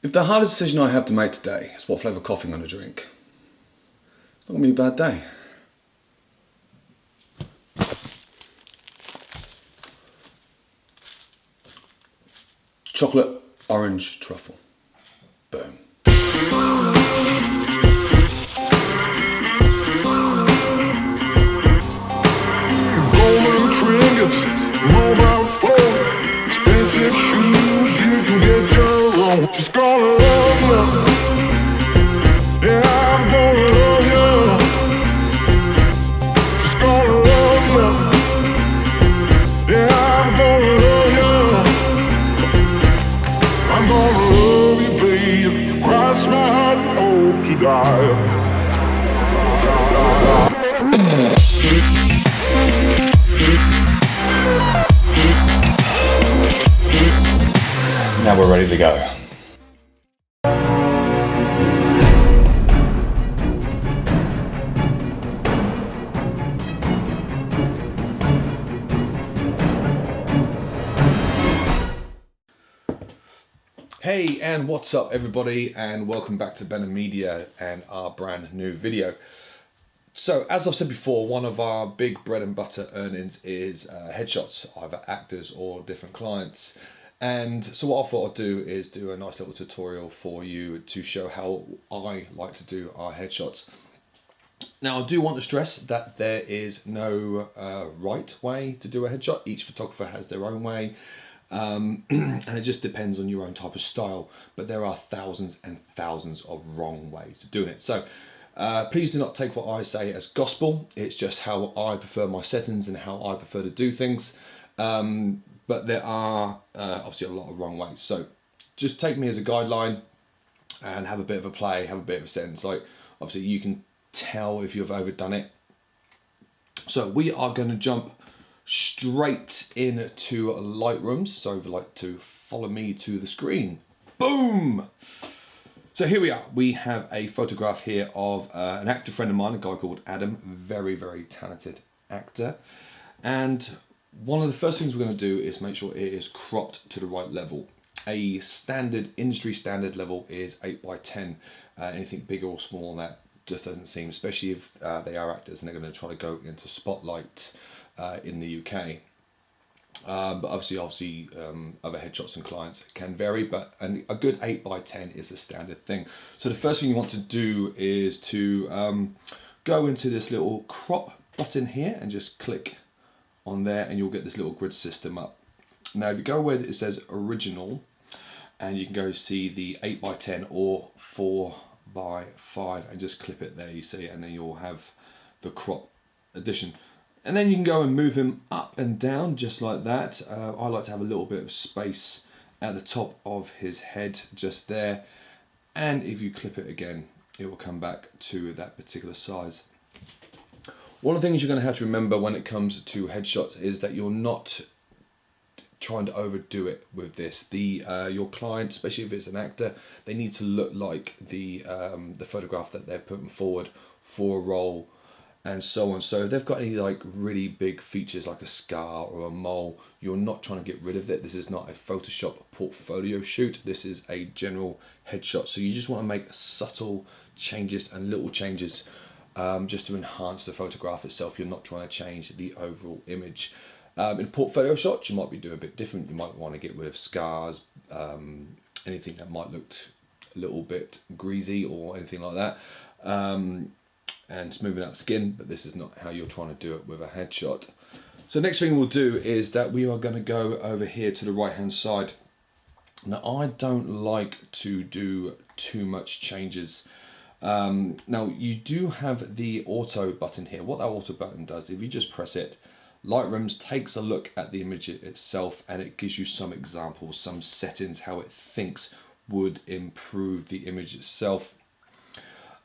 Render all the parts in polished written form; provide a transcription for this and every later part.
If the hardest decision I have to make today is what flavour coffee I'm going to drink, it's not going to be a bad day. Chocolate, orange, truffle. Boom. Golden trinkets, mobile phone, expensive shoes, you can get your own. She's gonna love you. Yeah, I'm gonna love you. She's gonna love you. Yeah, I'm gonna love you. I'm gonna love you, babe. Cross my heart and hope to die. Now we're ready to go. Hey, and what's up everybody, and welcome back to Ben and Media and our brand new video. So as I've said before, one of our big bread and butter earnings is headshots, either actors or different clients. And so what I thought I'd do is do a nice little tutorial for you to show how I like to do our headshots. Now I do want to stress that there is no right way to do a headshot. Each photographer has their own way. And it just depends on your own type of style, but there are thousands and thousands of wrong ways of doing it. So please do not take what I say as gospel. It's just how I prefer my settings and how I prefer to do things. But there are obviously a lot of wrong ways. So just take me as a guideline and have a bit of a play, have a bit of a sense. Like obviously you can tell if you've overdone it. So we are going to jump straight into Lightroom. So if you'd like to follow me to the screen. Boom! So here we are. We have a photograph here of an actor friend of mine, a guy called Adam, very, very talented actor. And one of the first things we're going to do is make sure it is cropped to the right level. A standard, industry standard level is 8x10. Anything bigger or smaller than that just doesn't seem, especially if they are actors and they're going to try to go into spotlight in the UK. But obviously other headshots and clients can vary, but a good 8x10 is a standard thing. So the first thing you want to do is to go into this little crop button here and just click on there, and you'll get this little grid system up. Now if you go where it says original, and you can go see the 8x10 or 4x5 and just clip it there, you see, and then you'll have the crop addition. And then you can go and move him up and down just like that. I like to have a little bit of space at the top of his head just there. And if you clip it again, it will come back to that particular size. One of the things you're going to have to remember when it comes to headshots is that you're not trying to overdo it with this. Your client, especially if it's an actor, they need to look like the photograph that they're putting forward for a role, and so on. So if they've got any like really big features like a scar or a mole, you're not trying to get rid of it. This is not a Photoshop portfolio shoot. This is a general headshot. So you just want to make subtle changes and little changes just to enhance the photograph itself. You're not trying to change the overall image. In portfolio shots, you might be doing a bit different. You might want to get rid of scars, anything that might look a little bit greasy or anything like that. And smoothing out skin, but this is not how you're trying to do it with a headshot. So next thing we'll do is that we are going to go over here to the right hand side. Now I don't like to do too much changes. Now you do have the auto button here. What that auto button does, if you just press it, Lightroom takes a look at the image itself and it gives you some examples, some settings, how it thinks would improve the image itself.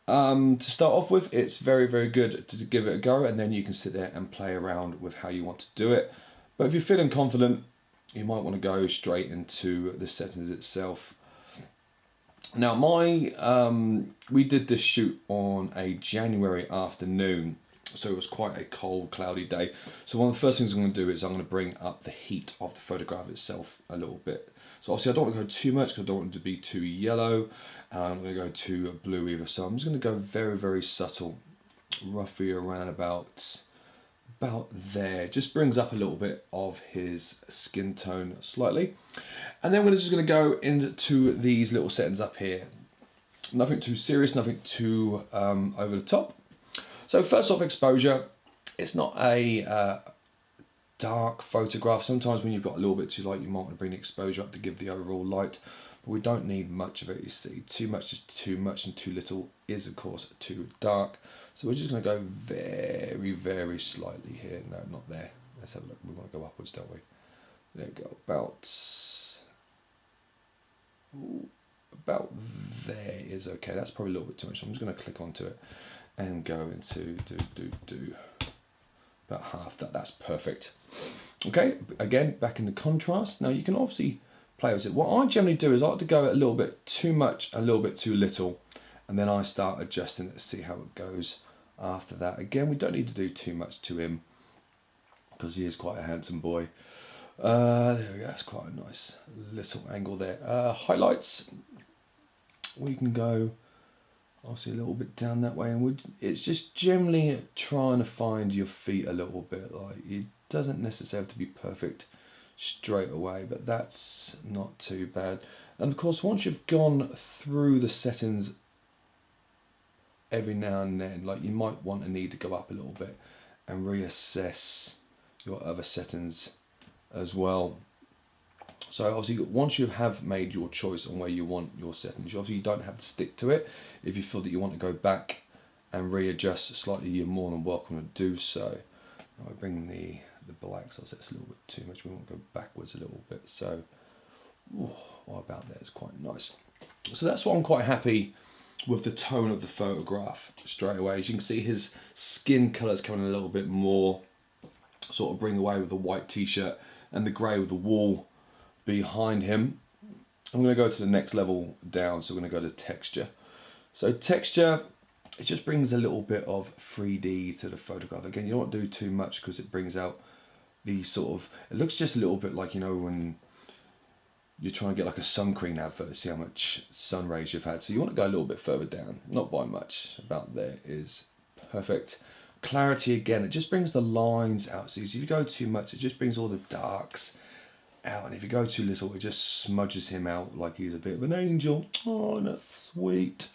To start off with, it's very, very good to give it a go, and then you can sit there and play around with how you want to do it. But if you're feeling confident, you might want to go straight into the settings itself. Now we did this shoot on a January afternoon, so it was quite a cold, cloudy day. So one of the first things I'm going to do is I'm going to bring up the heat of the photograph itself a little bit. So obviously I don't want to go too much because I don't want it to be too yellow. And I'm going to go too blue either. So I'm just going to go very, very subtle, roughly around about there. Just brings up a little bit of his skin tone slightly. And then we're just going to go into these little settings up here. Nothing too serious, nothing too over the top. So first off, exposure. It's not a dark photograph. Sometimes when you've got a little bit too light, you might want to bring the exposure up to give the overall light. But we don't need much of it, you see. Too much is too much and too little is, of course, too dark. So we're just going to go very, very slightly here. No, not there. Let's have a look. We want to go upwards, don't we? There we go. About there is okay. That's probably a little bit too much. So I'm just going to click onto it and go into do about half that. That's perfect. Okay, again, back in the contrast. Now you can obviously play with it. What I generally do is I like to go a little bit too much, a little bit too little, and then I start adjusting it to see how it goes after that. Again, we don't need to do too much to him because he is quite a handsome boy. There we go, that's quite a nice little angle there. Highlights, we can go obviously a little bit down that way, and it's just generally trying to find your feet a little bit. Like, it doesn't necessarily have to be perfect straight away, but that's not too bad. And of course, once you've gone through the settings every now and then, like, you might want to need to go up a little bit and reassess your other settings as well. So obviously, once you have made your choice on where you want your settings, you obviously don't have to stick to it. If you feel that you want to go back and readjust slightly, you're more than welcome to do so. I bring the blacks, so it's a little bit too much. We want to go backwards a little bit. So, what about there is quite nice. So that's why I'm quite happy with the tone of the photograph straight away. As you can see, his skin colours coming a little bit more, sort of bring away with the white t-shirt and the grey with the wall behind him. I'm going to go to the next level down, so we're going to go to texture. So texture, it just brings a little bit of 3D to the photograph. Again, you don't want to do too much because it brings out the sort of, it looks just a little bit like, you know, when you're trying to get like a sun cream advert to see how much sun rays you've had. So you want to go a little bit further down, not by much. About there is perfect. Clarity, again, it just brings the lines out. So if you go too much, it just brings all the darks out, and if you go too little, it just smudges him out like he's a bit of an angel. Oh, that's sweet.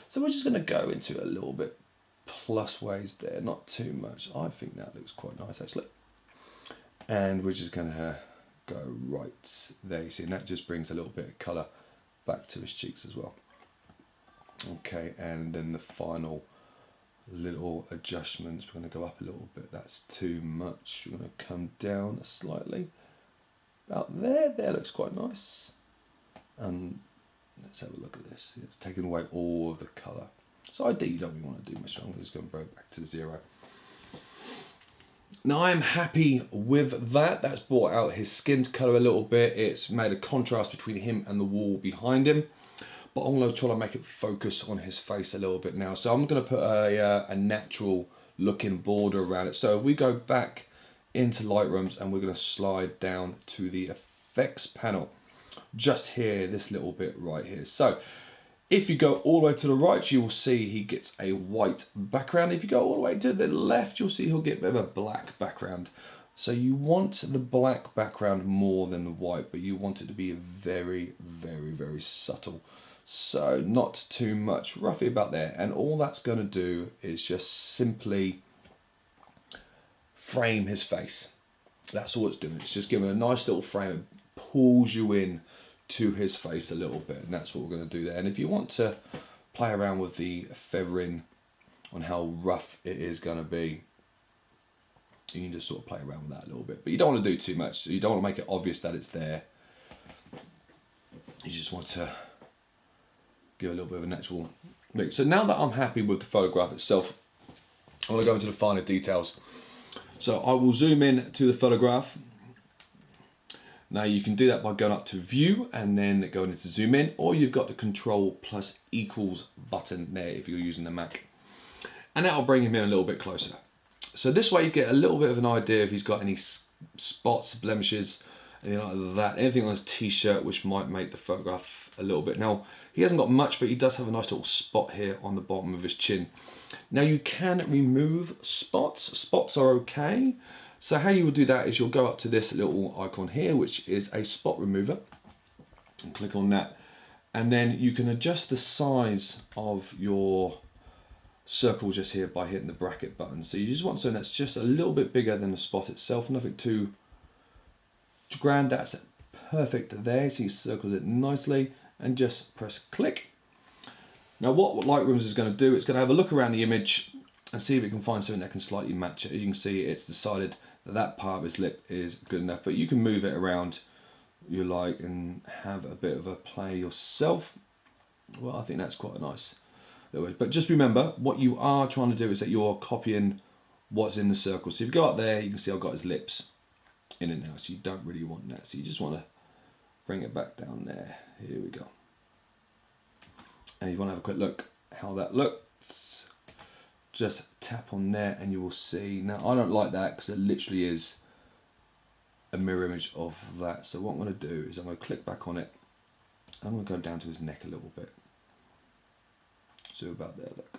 So we're just going to go into a little bit plus ways there, not too much. I think that looks quite nice actually. And we're just going to go right there, you see, and that just brings a little bit of colour back to his cheeks as well. Okay, and then the final little adjustments, we're going to go up a little bit. That's too much. We're going to come down slightly. About there looks quite nice. And let's have a look at this. It's taken away all of the colour. So ideally you don't really want to do much. I'm just going to bring it back to 0. Now I'm happy with that. That's brought out his skin colour a little bit. It's made a contrast between him and the wall behind him. But I'm going to try to make it focus on his face a little bit now. So I'm going to put a natural looking border around it. So if we go back into Lightrooms and we're going to slide down to the effects panel, just here, this little bit right here. So if you go all the way to the right, you will see he gets a white background. If you go all the way to the left, you'll see he'll get a bit of a black background. So you want the black background more than the white, but you want it to be very, very, very subtle. So not too much, roughly about there. And all that's going to do is just simply frame his face. That's all it's doing. It's just giving a nice little frame. It pulls you in to his face a little bit, and that's what we're going to do there. And if you want to play around with the feathering on how rough it is going to be, you can just sort of play around with that a little bit. But you don't want to do too much. You don't want to make it obvious that it's there. You just want to give a little bit of a natural mix. So now that I'm happy with the photograph itself, I want to go into the finer details. So I will zoom in to the photograph. Now you can do that by going up to view and then going into zoom in, or you've got the control plus equals button there if you're using the Mac. And that will bring him in a little bit closer. So this way you get a little bit of an idea if he's got any spots, blemishes, anything like that. Anything on his t-shirt which might make the photograph a little bit. Now, he hasn't got much, but he does have a nice little spot here on the bottom of his chin. Now you can remove spots. Spots are okay. So how you will do that is you'll go up to this little icon here, which is a spot remover, and click on that. And then you can adjust the size of your circle just here by hitting the bracket button. So you just want something that's just a little bit bigger than the spot itself, nothing too grand. That's perfect there. So you circles it nicely and just press click. Now what Lightroom is going to do, it's going to have a look around the image and see if it can find something that can slightly match it. As you can see, it's decided that that part of his lip is good enough, but you can move it around you like and have a bit of a play yourself. Well, I think that's quite nice. But just remember, what you are trying to do is that you're copying what's in the circle. So if you go up there, you can see I've got his lips in it now, so you don't really want that. So you just want to bring it back down there. Here we go. And you want to have a quick look how that looks. Just tap on there and you will see. Now I don't like that because it literally is a mirror image of that. So what I'm going to do is I'm going to click back on it. I'm going to go down to his neck a little bit. So about there, look.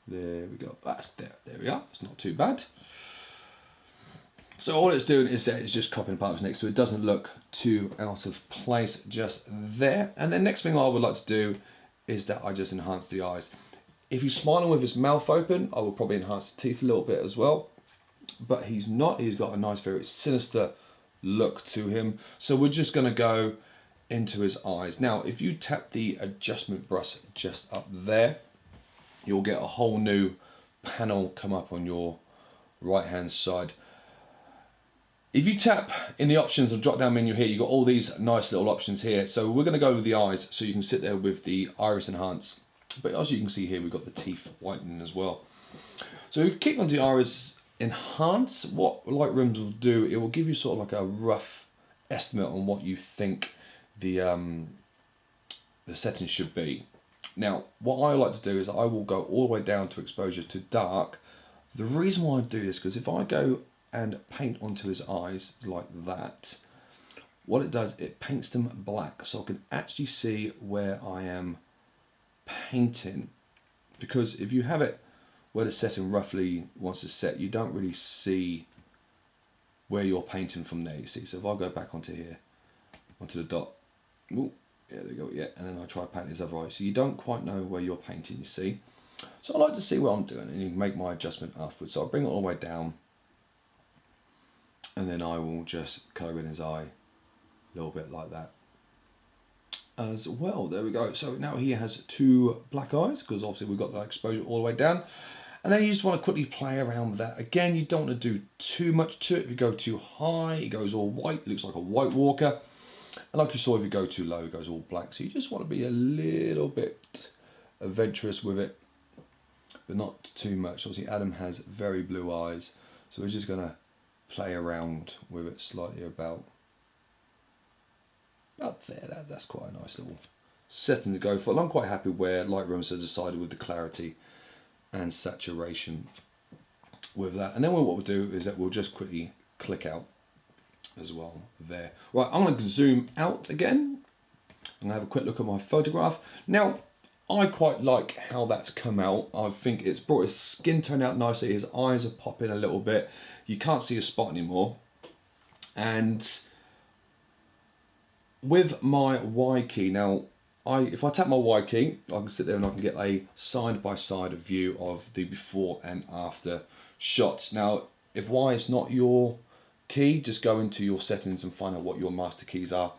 There we go. That's there. There we are. It's not too bad. So all it's doing is that it's just copying part of his neck, so it doesn't look too out of place just there. And the next thing I would like to do is that I just enhance the eyes. If he's smiling with his mouth open, I will probably enhance the teeth a little bit as well. But he's not. He's got a nice, very sinister look to him. So we're just going to go into his eyes. Now, if you tap the adjustment brush just up there, you'll get a whole new panel come up on your right hand side. If you tap in the options or drop down menu here, you've got all these nice little options here. So we're going to go with the eyes, so you can sit there with the iris enhance. But as you can see here, we've got the teeth whitening as well. So if you click on the iris enhance, what Lightroom will do, it will give you sort of like a rough estimate on what you think the settings should be. Now, what I like to do is I will go all the way down to exposure to dark. The reason why I do this, because if I go and paint onto his eyes like that, what it does, it paints them black, so I can actually see where I am painting. Because if you have it where the setting roughly wants to set, you don't really see where you're painting from there, you see. So if I go back onto here, onto the dot, ooh, yeah, there you go, yeah, and then I try painting his other eye, so you don't quite know where you're painting, you see. So I like to see what I'm doing, and you can make my adjustment afterwards. So I'll bring it all the way down, and then I will just colour in his eye a little bit like that as well. There we go. So now he has two black eyes, because obviously we've got that exposure all the way down. And then you just want to quickly play around with that. Again, you don't want to do too much to it. If you go too high, it goes all white, it looks like a white walker. And like you saw, if you go too low, it goes all black. So you just want to be a little bit adventurous with it, but not too much. Obviously Adam has very blue eyes, so we're just going to play around with it slightly about up there. That's quite a nice little setting to go for. And I'm quite happy where Lightroom has decided with the clarity and saturation with that. And then what we'll do is that we'll just quickly click out as well there. Right, I'm going to zoom out again and have a quick look at my photograph. Now, I quite like how that's come out. I think it's brought his skin tone out nicely. His eyes are popping a little bit. You can't see a spot anymore. And with my Y key, now, if I tap my Y key, I can sit there and I can get a side-by-side view of the before and after shots. Now, if Y is not your key, just go into your settings and find out what your master keys are.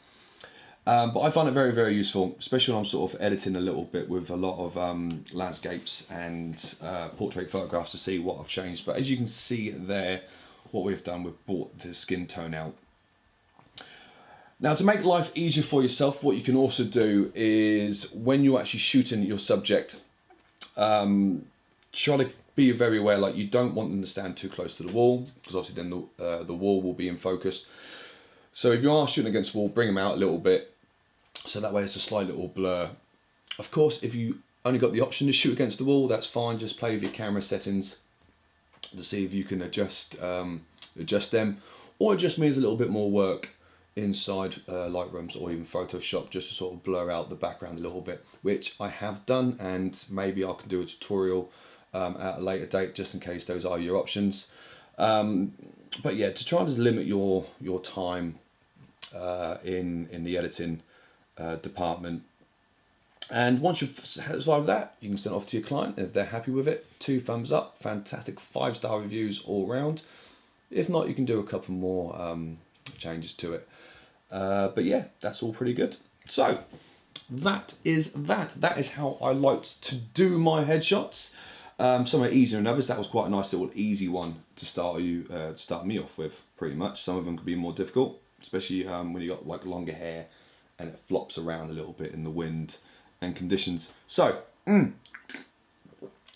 But I find it very, very useful, especially when I'm sort of editing a little bit with a lot of landscapes and portrait photographs to see what I've changed. But as you can see there, what we've done, we've brought the skin tone out. Now, to make life easier for yourself, what you can also do is when you're actually shooting your subject, try to be very aware, like you don't want them to stand too close to the wall, because obviously then the wall will be in focus. So if you are shooting against the wall, bring them out a little bit, so that way it's a slight little blur. Of course, if you only got the option to shoot against the wall, that's fine. Just play with your camera settings to see if you can adjust adjust them, or it just means a little bit more work inside Lightrooms or even Photoshop, just to sort of blur out the background a little bit, which I have done, and maybe I can do a tutorial at a later date, just in case those are your options. But yeah, to try to limit your time in the editing department. And once you've satisfied with that, you can send it off to your client, and if they're happy with it, 2 thumbs up, fantastic 5-star reviews all round. If not, you can do a couple more changes to it. But yeah, that's all pretty good. So that is that. That is how I liked to do my headshots. Some are easier than others. That was quite a nice little easy one to start me off with, pretty much. Some of them could be more difficult, especially when you got like longer hair and it flops around a little bit in the wind and conditions. So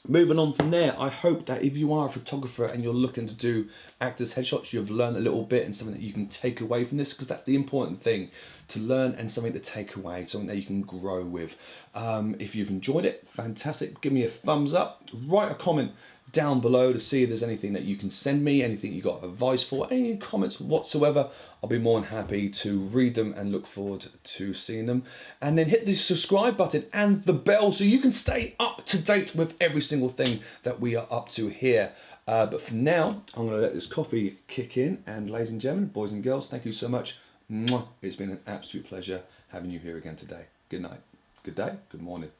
moving on from there, I hope that if you are a photographer and you're looking to do actors headshots, you've learned a little bit and something that you can take away from this, because that's the important thing, to learn and something to take away, something that you can grow with. If you've enjoyed it, fantastic. Give me a thumbs up, write a comment down below to see if there's anything that you can send me, anything you got advice for, any comments whatsoever. I'll be more than happy to read them and look forward to seeing them. And then hit the subscribe button and the bell so you can stay up to date with every single thing that we are up to here. But for now, I'm going to let this coffee kick in. And ladies and gentlemen, boys and girls, thank you so much. Mwah. It's been an absolute pleasure having you here again today. Good night, good day, good morning.